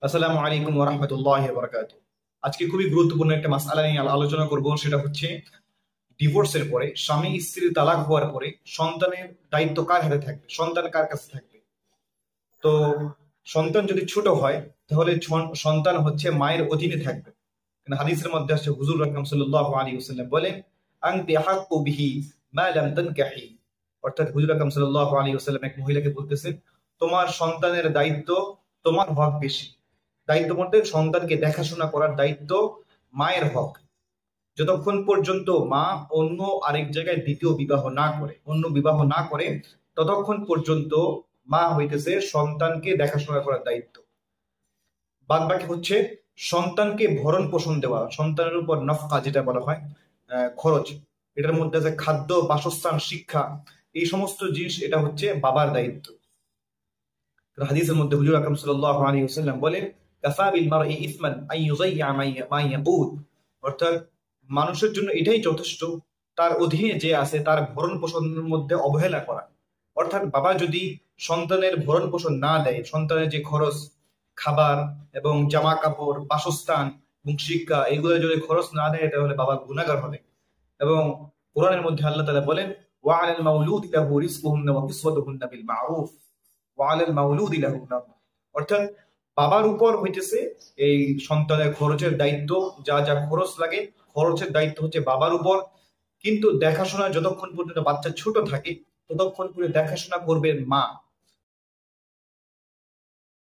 আসসালামু আলাইকুম ওয়া রাহমাতুল্লাহি ওয়া বারাকাতুহু। আজকে খুবই গুরুত্বপূর্ণ একটা মাসআলা নিয়ে আলোচনা করব। সেটা হচ্ছে ডিভোর্সের পরে, স্বামী স্ত্রীর তালাক হওয়ার পরে সন্তানের দায়িত্ব কার হাতে থাকবে, সন্তান কার কাছে থাকবে। তো সন্তান যদি ছোট হয় তাহলে সন্তান হচ্ছে মায়ের অধীনে থাকবে। কিন্তু হাদিসের মধ্যে আসছে, হুজুর আকরাম সাল্লাল্লাহু আলাইহি ওয়াসাল্লাম বলেন, আনতি আহাক্কু বিহি মা লাম তানকাহি। অর্থাৎ হুজুর আকরাম সাল্লাল্লাহু আলাইহি ওয়াসাল্লাম এক মহিলাকে বলতেছেন, তোমার সন্তানের দায়িত্ব, তোমার হক বেশি। দায়িত্ব মধ্যে সন্তানকে দেখাশোনা করার দায়িত্ব মায়ের হক। যতক্ষণ পর্যন্ত মা অন্য আরেক জায়গায় দ্বিতীয় বিবাহ না করে, অন্য বিবাহ না করে, ততক্ষণ পর্যন্ত মা হইতেছে সন্তানকে দেখাশোনা করার দায়িত্ব। বাদ বাকি হচ্ছে সন্তানকে ভরণ পোষণ দেওয়া, সন্তানের উপর নফকা যেটা বলা হয়, খরচ। এটার মধ্যে আছে খাদ্য, বাসস্থান, শিক্ষা, এই সমস্ত জিনিস, এটা হচ্ছে বাবার দায়িত্ব। হাদিসের মধ্যে হুজুর আকরাম সাল্লাল্লাহু আলাইহি ওয়াসাল্লাম বলেন, কাফা বিল মারই ইসমান আন ইউযায়্যা মা ইয়াকুত। অর্থাৎ মানুষের জন্য এটাই যথেষ্ট, তার অধীনে যে আছে তার ভরণ পোষণের মধ্যে অবহেলা করা। অর্থাৎ বাবা যদি সন্তানের ভরণ পোষণ না দেয়, সন্তানের যে খরচ, খাবার এবং জামা কাপড়, বাসস্থান এবং শিক্ষা, এগুলো যদি খরচ না দেয় তাহলে বাবা গুনাহগার হবে। এবং কোরআনের মধ্যে আল্লাহ তাআলা বলেন, ওয়া আলাল মাউলুদি লাহু রিজকুহুন্না ওয়া কিসওয়াতুহুন্না বিল মা'রুফ ওয়া আলাল মাউলুদি লাহু। অর্থাৎ বাবার উপর হইতেছে এই সন্তানের খরচের দায়িত্ব। যা যা খরচ লাগে, খরচের দায়িত্ব হচ্ছে বাবার উপর। কিন্তু দেখাশোনা যতক্ষণ পর্যন্ত বাচ্চা ছোট থাকে ততক্ষণ পর্যন্ত দেখাশোনা করবে মা।